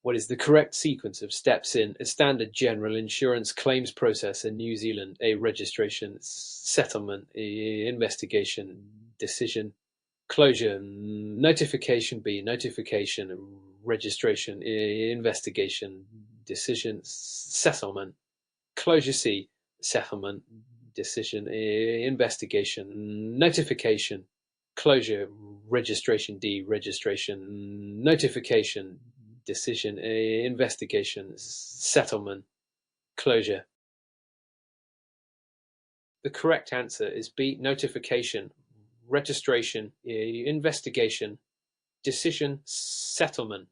What is the correct sequence of steps in a standard general insurance claims process in New Zealand? A. Registration, settlement, investigation, decision, closure, notification. B. Notification, registration, investigation, decision, settlement, closure. C. Settlement, decision, investigation, notification, closure, registration. D. Registration, notification, decision, investigation, settlement, closure. The correct answer is B. Notification, registration, investigation, decision, settlement,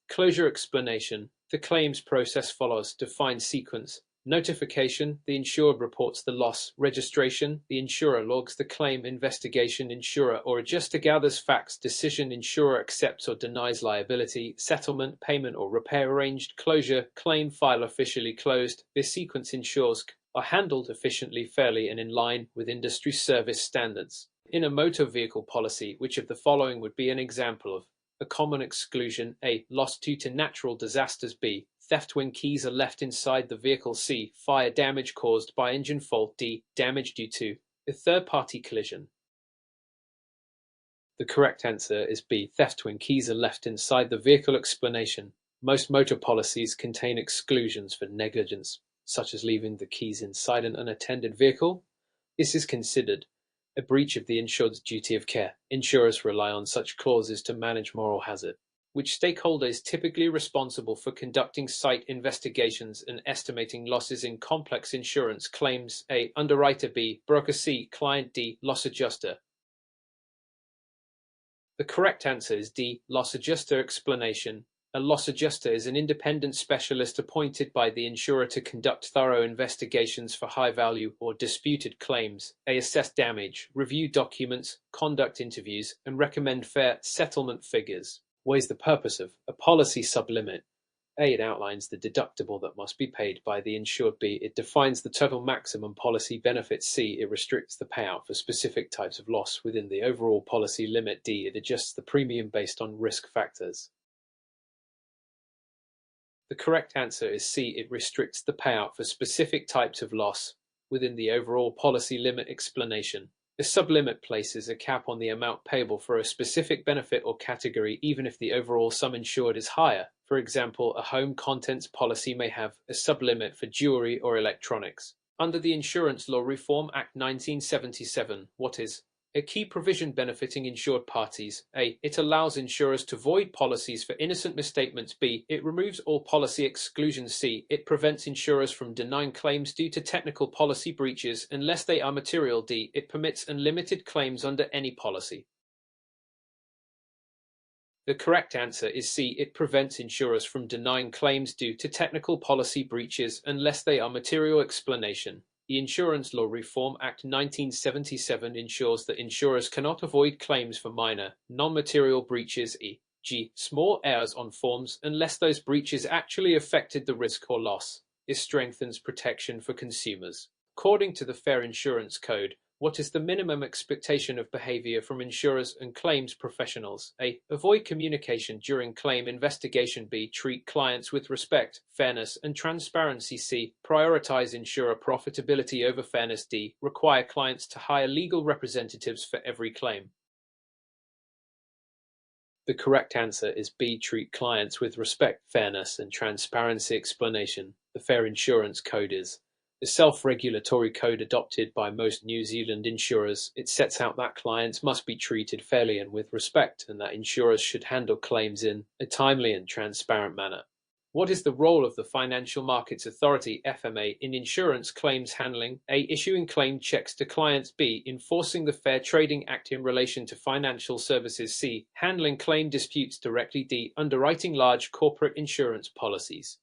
closure. Explanation. The claims process follows defined sequence. Notification, the insured reports the loss. Registration, the insurer logs the claim. Investigation, insurer or adjuster gathers facts. Decision, insurer accepts or denies liability. Settlement, payment or repair arranged. Closure, claim file officially closed. This sequence ensures are handled efficiently, fairly, and in line with industry service standards. In a motor vehicle policy, which of the following would be an example of a common exclusion? A. Loss due to natural disasters. B. Theft when keys are left inside the vehicle. C. Fire damage caused by engine fault. D. Damage due to a third-party collision. The correct answer is B. Theft when keys are left inside the vehicle. Explanation. Most motor policies contain exclusions for negligence, such as leaving the keys inside an unattended vehicle. This is considered a breach of the insured's duty of care. Insurers rely on such clauses to manage moral hazard. Which stakeholder is typically responsible for conducting site investigations and estimating losses in complex insurance claims? A. Underwriter. B. Broker. C. Client. D. Loss adjuster. The correct answer is D. Loss adjuster. Explanation. A loss adjuster is an independent specialist appointed by the insurer to conduct thorough investigations for high-value or disputed claims. A. Assess damage, review documents, conduct interviews, and recommend fair settlement figures. What is the purpose of a policy sublimit? A. It outlines the deductible that must be paid by the insured. B. It defines the total maximum policy benefit. C. It restricts the payout for specific types of loss within the overall policy limit. D. It adjusts the premium based on risk factors. The correct answer is C. It restricts the payout for specific types of loss within the overall policy limit. Explanation. A sublimit places a cap on the amount payable for a specific benefit or category, even if the overall sum insured is higher. For example, a home contents policy may have a sublimit for jewelry or electronics. Under the Insurance Law Reform Act 1977, what is a key provision benefiting insured parties? A. It allows insurers to void policies for innocent misstatements. B. It removes all policy exclusions. C. It prevents insurers from denying claims due to technical policy breaches unless they are material. D. It permits unlimited claims under any policy. The correct answer is C. It prevents insurers from denying claims due to technical policy breaches unless they are material. Explanation. The Insurance Law Reform Act 1977 ensures that insurers cannot avoid claims for minor, non-material breaches, e.g., small errors on forms, unless those breaches actually affected the risk or loss. This strengthens protection for consumers. According to the Fair Insurance Code, what is the minimum expectation of behavior from insurers and claims professionals? A. Avoid communication during claim investigation. B. Treat clients with respect, fairness, and transparency. C. Prioritize insurer profitability over fairness. D. Require clients to hire legal representatives for every claim. The correct answer is B. Treat clients with respect, fairness, and transparency. Explanation. The Fair Insurance Code is the self-regulatory code adopted by most New Zealand insurers. It sets out that clients must be treated fairly and with respect, and that insurers should handle claims in a timely and transparent manner. What is the role of the Financial Markets Authority (FMA) in insurance claims handling? A. Issuing claim checks to clients. B. Enforcing the Fair Trading Act in relation to financial services. C. Handling claim disputes directly. D. Underwriting large corporate insurance policies.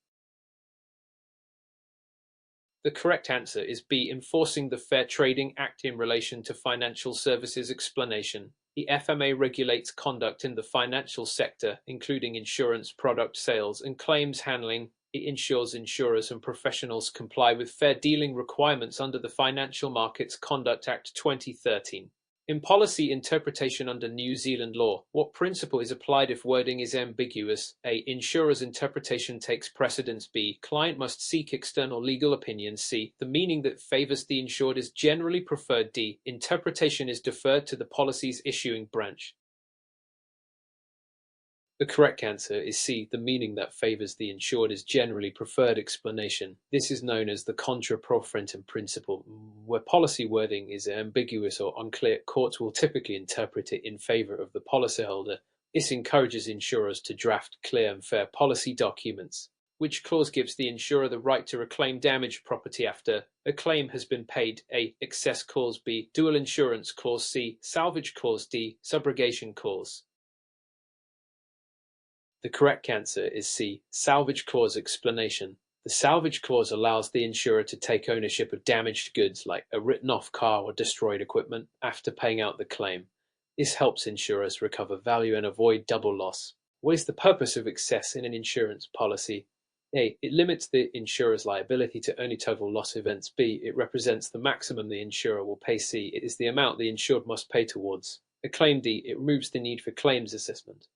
The correct answer is B. Enforcing the Fair Trading Act in relation to financial services. Explanation. The FMA regulates conduct in the financial sector, including insurance product sales and claims handling. It ensures insurers and professionals comply with fair dealing requirements under the Financial Markets Conduct Act 2013. In policy interpretation under New Zealand law, what principle is applied if wording is ambiguous? A. Insurer's interpretation takes precedence. B. Client must seek external legal opinion. C. The meaning that favors the insured is generally preferred. D. Interpretation is deferred to the policy's issuing branch. The correct answer is C. The meaning that favors the insured is generally preferred explanation. This is known as the contra pro frentem principle. Where policy wording is ambiguous or unclear, courts will typically interpret it in favor of the policyholder. This encourages insurers to draft clear and fair policy documents. Which clause gives the insurer the right to reclaim damaged property after a claim has been paid? A. Excess clause. B. Dual insurance clause. C. Salvage clause. D. Subrogation clause. The correct answer is C. Salvage clause explanation. The salvage clause allows the insurer to take ownership of damaged goods like a written-off car or destroyed equipment after paying out the claim. This helps insurers recover value and avoid double loss. What is the purpose of excess in an insurance policy? A. It limits the insurer's liability to only total loss events. B. It represents the maximum the insurer will pay. C. It is the amount the insured must pay towards a claim. D. It removes the need for claims assessment.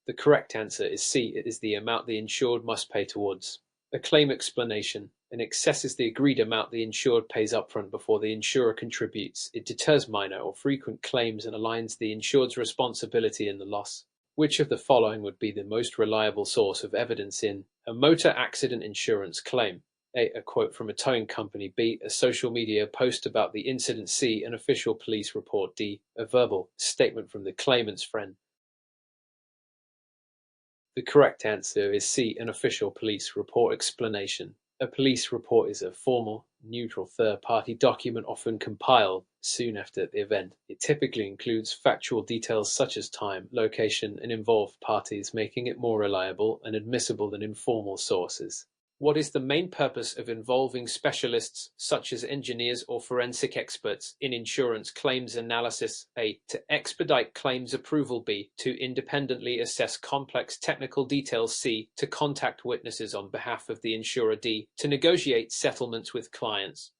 The correct answer is C. It is the amount the insured must pay towards a claim. Explanation. An excess is the agreed amount the insured pays upfront before the insurer contributes. It deters minor or frequent claims and aligns the insured's responsibility in the loss. Which of the following would be the most reliable source of evidence in a motor accident insurance claim? A. A quote from a towing company. B. A social media post about the incident. C. An official police report. D. A verbal statement from the claimant's friend. The correct answer is C. An official police report. Explanation. A police report is a formal, neutral third-party document often compiled soon after the event. It typically includes factual details such as time, location, and involved parties, making it more reliable and admissible than informal sources. What is the main purpose of involving specialists such as engineers or forensic experts in insurance claims analysis? A. To expedite claims approval. B. To independently assess complex technical details. C. To contact witnesses on behalf of the insurer. D. To negotiate settlements with clients.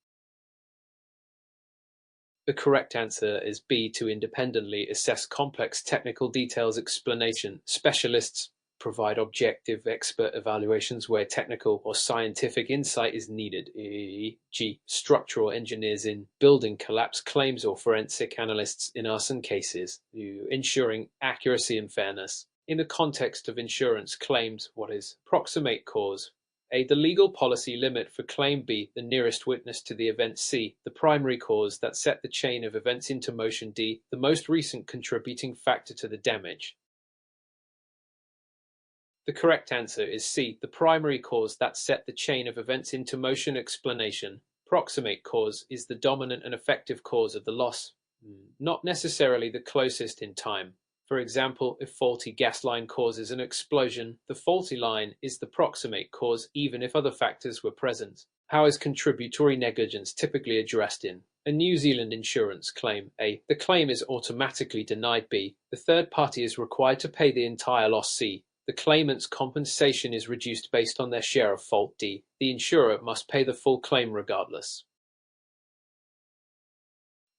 The correct answer is B. To independently assess complex technical details. Explanation. Specialists provide objective expert evaluations where technical or scientific insight is needed, e.g. structural engineers in building collapse claims or forensic analysts in arson cases, ensuring accuracy and fairness. In the context of insurance claims, what is proximate cause? A. The legal policy limit for claim. B. The nearest witness to the event. C. The primary cause that set the chain of events into motion. D. The most recent contributing factor to the damage. The correct answer is C. The primary cause that set the chain of events into motion. Explanation. Proximate cause is the dominant and effective cause of the loss, not necessarily the closest in time. For example, if faulty gas line causes an explosion, the faulty line is the proximate cause even if other factors were present. How is contributory negligence typically addressed in a New Zealand insurance claim? A. The claim is automatically denied. B. The third party is required to pay the entire loss. C. The claimant's compensation is reduced based on their share of fault. D. The insurer must pay the full claim regardless.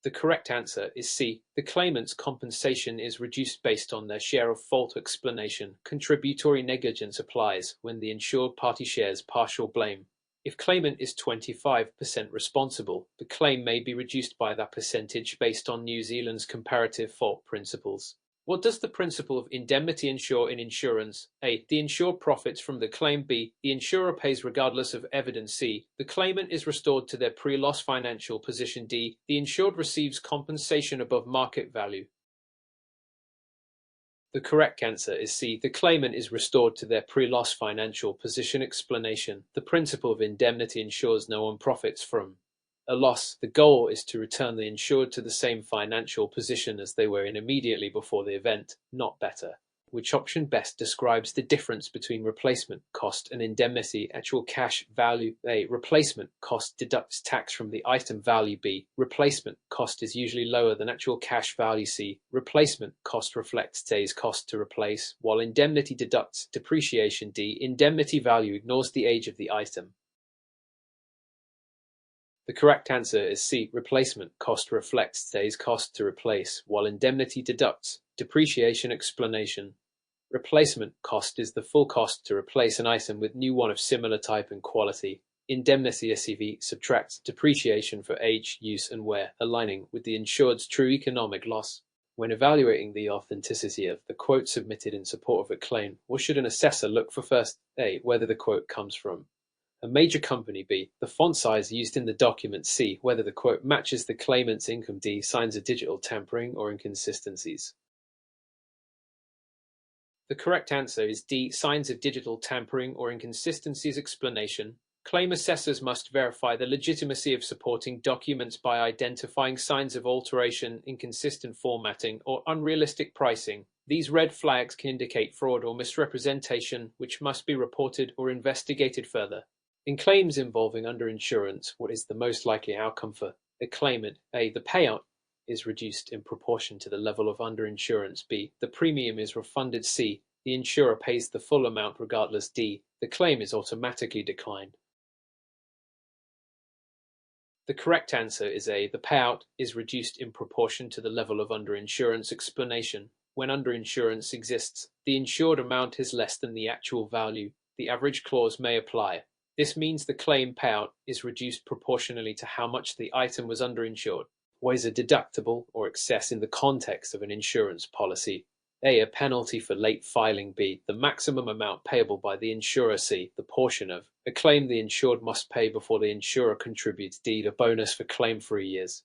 The correct answer is C. The claimant's compensation is reduced based on their share of fault. Explanation. Contributory negligence applies when the insured party shares partial blame. If claimant is 25% responsible, the claim may be reduced by that percentage based on New Zealand's comparative fault principles. What does the principle of indemnity ensure in insurance? A. The insured profits from the claim. B. The insurer pays regardless of evidence. C. The claimant is restored to their pre-loss financial position. D. The insured receives compensation above market value. The correct answer is C. The claimant is restored to their pre-loss financial position. Explanation. The principle of indemnity ensures no one profits from a loss. The goal is to return the insured to the same financial position as they were in immediately before the event, not better. Which option best describes the difference between replacement cost and indemnity actual cash value? A. Replacement cost deducts tax from the item value. B. Replacement cost is usually lower than actual cash value. C. Replacement cost reflects today's cost to replace, while indemnity deducts depreciation. D. Indemnity value ignores the age of the item. The correct answer is C. Replacement cost reflects today's cost to replace, while indemnity deducts depreciation explanation. Replacement cost is the full cost to replace an item with new one of similar type and quality. Indemnity SEV subtracts depreciation for age, use, and wear, aligning with the insured's true economic loss. When evaluating the authenticity of the quote submitted in support of a claim, what should an assessor look for first? A. Whether the quote comes from a major company. B. The font size used in the document. C. Whether the quote matches the claimant's income. D. Signs of digital tampering or inconsistencies. The correct answer is D. Signs of digital tampering or inconsistencies. Explanation. Claim assessors must verify the legitimacy of supporting documents by identifying signs of alteration, inconsistent formatting, or unrealistic pricing. These red flags can indicate fraud or misrepresentation, which must be reported or investigated further. In claims involving underinsurance, what is the most likely outcome for a claimant? A. The payout is reduced in proportion to the level of underinsurance. B. The premium is refunded. C. The insurer pays the full amount regardless. D. The claim is automatically declined. The correct answer is A. The payout is reduced in proportion to the level of underinsurance. Explanation. When underinsurance exists, the insured amount is less than the actual value. The average clause may apply. This means the claim payout is reduced proportionally to how much the item was underinsured. What is a deductible or excess in the context of an insurance policy? A. A penalty for late filing. B. The maximum amount payable by the insurer. C. The portion of a claim the insured must pay before the insurer contributes. D. The bonus for claim-free years.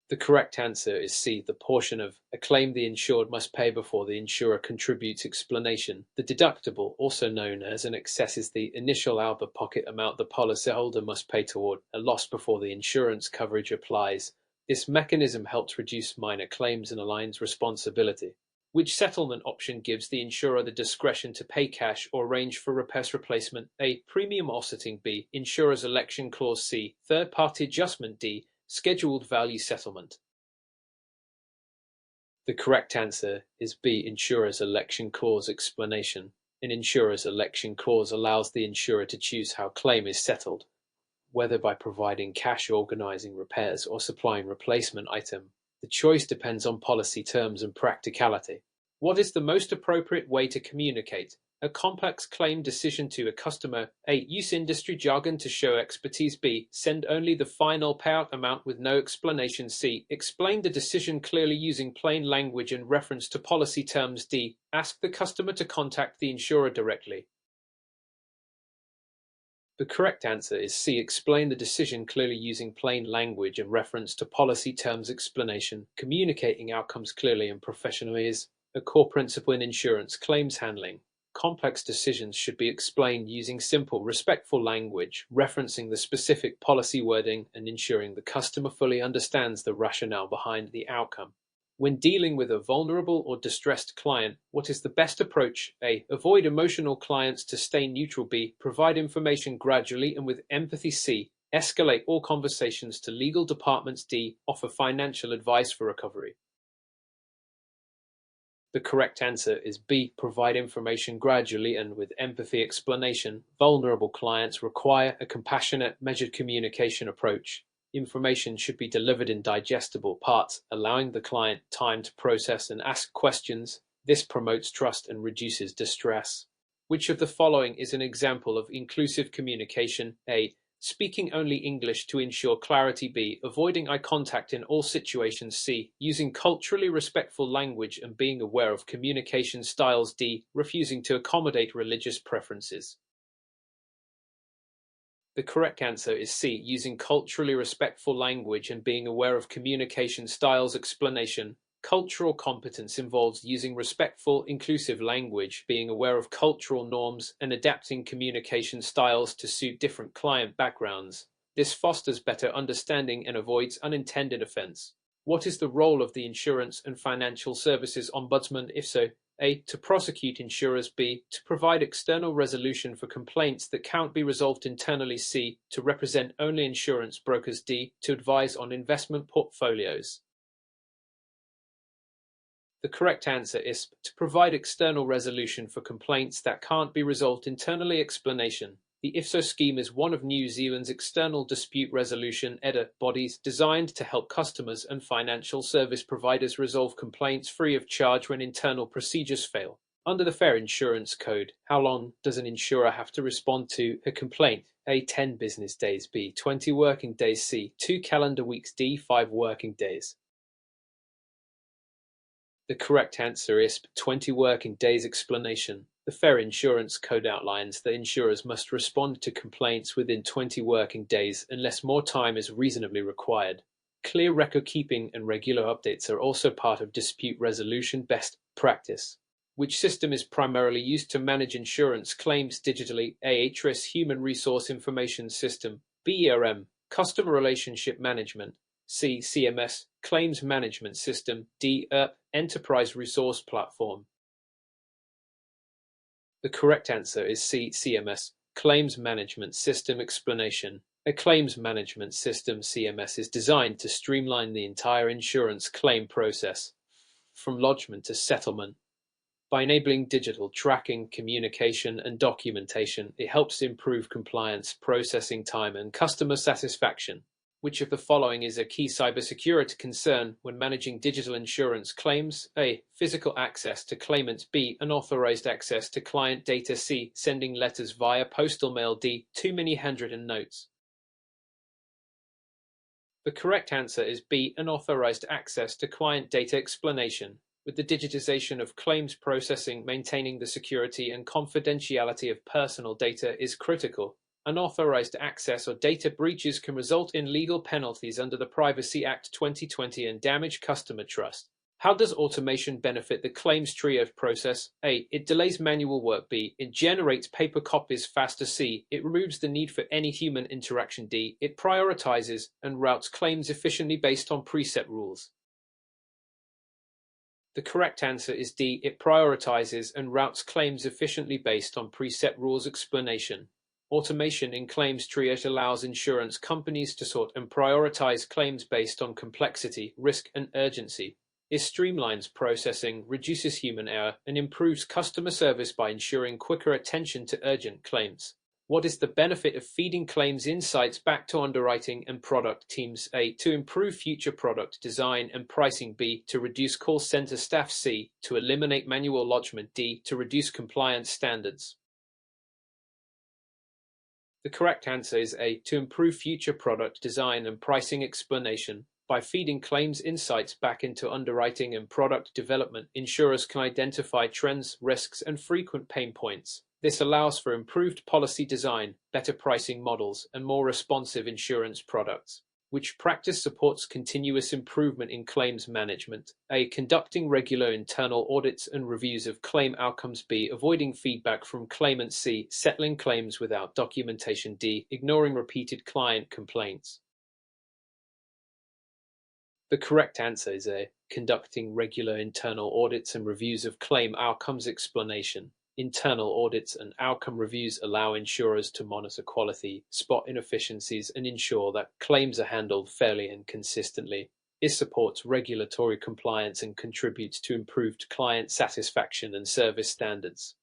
The correct answer is C. The portion of a claim the insured must pay before the insurer contributes. Explanation. The deductible, also known as an excess, is the initial out-of-pocket amount the policyholder must pay toward a loss before the insurance coverage applies. This mechanism helps reduce minor claims and aligns responsibility. Which settlement option gives the insurer the discretion to pay cash or arrange for repairs replacement? A. Premium offsetting. B. Insurer's election clause. C. Third-party adjustment. D. Scheduled value settlement. The correct answer is B. Insurer's election clause. Explanation. An insurer's election clause allows the insurer to choose how claim is settled, whether by providing cash, organizing repairs, or supplying replacement item. The choice depends on policy terms and practicality. What is the most appropriate way to communicate a complex claim decision to a customer? A. Use industry jargon to show expertise. B. Send only the final payout amount with no explanation. C. Explain the decision clearly using plain language in reference to policy terms. D. Ask the customer to contact the insurer directly. The correct answer is C. Explain the decision clearly using plain language in reference to policy terms. Explanation. Communicating outcomes clearly and professionally is a core principle in insurance claims handling. Complex decisions should be explained using simple, respectful language, referencing the specific policy wording and ensuring the customer fully understands the rationale behind the outcome. When dealing with a vulnerable or distressed client, what is the best approach? A. Avoid emotional clients to stay neutral. B. Provide information gradually and with empathy. C. Escalate all conversations to legal departments. D. Offer financial advice for recovery. The correct answer is B. Provide information gradually and with empathy. Explanation. Vulnerable clients require a compassionate, measured communication approach. Information should be delivered in digestible parts, allowing the client time to process and ask questions. This promotes trust and reduces distress. Which of the following is an example of inclusive communication? A. Speaking only English to ensure clarity. B. Avoiding eye contact in all situations. C. Using culturally respectful language and being aware of communication styles. D. Refusing to accommodate religious preferences. The correct answer is C. Using culturally respectful language and being aware of communication styles. Explanation. Cultural competence involves using respectful, inclusive language, being aware of cultural norms, and adapting communication styles to suit different client backgrounds. This fosters better understanding and avoids unintended offense. What is the role of the Insurance and Financial Services Ombudsman? If so, A. To prosecute insurers. B. To provide external resolution for complaints that can't be resolved internally. C. To represent only insurance brokers. D. To advise on investment portfolios. The correct answer is to provide external resolution for complaints that can't be resolved internally. Explanation. The IFSO scheme is one of New Zealand's external dispute resolution (EDA) bodies designed to help customers and financial service providers resolve complaints free of charge when internal procedures fail. Under the Fair Insurance Code, how long does an insurer have to respond to a complaint? A. 10 business days. B. 20 working days. C. 2 calendar weeks. D. 5 working days. The correct answer is 20 working days. Explanation. The Fair Insurance Code outlines that insurers must respond to complaints within 20 working days unless more time is reasonably required. Clear record keeping and regular updates are also part of dispute resolution best practice. Which system is primarily used to manage insurance claims digitally? A. HRIS Human Resource Information System. B. ERM Customer Relationship Management. C. CMS Claims Management System. D. Enterprise Resource Platform. The correct answer is C. CMS Claims Management System. Explanation. A claims management system (CMS) is designed to streamline the entire insurance claim process, from lodgement to settlement. By enabling digital tracking, communication, and documentation, it helps improve compliance, processing time, and customer satisfaction. Which of the following is a key cybersecurity concern when managing digital insurance claims? A. Physical access to claimants. B. Unauthorized access to client data. C. Sending letters via postal mail. D. Too many handwritten notes. The correct answer is B. Unauthorized access to client data. Explanation. With the digitization of claims processing, maintaining the security and confidentiality of personal data is critical. Unauthorized access or data breaches can result in legal penalties under the Privacy Act 2020 and damage customer trust. How does automation benefit the claims triage process? A. It delays manual work. B. It generates paper copies faster. C. It removes the need for any human interaction. D. It prioritizes and routes claims efficiently based on preset rules. The correct answer is D. It prioritizes and routes claims efficiently based on preset rules. Explanation. Automation in claims triage allows insurance companies to sort and prioritize claims based on complexity, risk, and urgency. It streamlines processing, reduces human error, and improves customer service by ensuring quicker attention to urgent claims. What is the benefit of feeding claims insights back to underwriting and product teams? A. To improve future product design and pricing. B. To reduce call center staff. C. To eliminate manual lodgement. D. To reduce compliance standards. The correct answer is A. To improve future product design and pricing. Explanation. By feeding claims insights back into underwriting and product development, insurers can identify trends, risks, and frequent pain points. This allows for improved policy design, better pricing models, and more responsive insurance products. Which practice supports continuous improvement in claims management? A. Conducting regular internal audits and reviews of claim outcomes. B. Avoiding feedback from claimants. C. Settling claims without documentation. D. Ignoring repeated client complaints. The correct answer is A. Conducting regular internal audits and reviews of claim outcomes. Explanation. Internal audits and outcome reviews allow insurers to monitor quality, spot inefficiencies, and ensure that claims are handled fairly and consistently. It supports regulatory compliance and contributes to improved client satisfaction and service standards.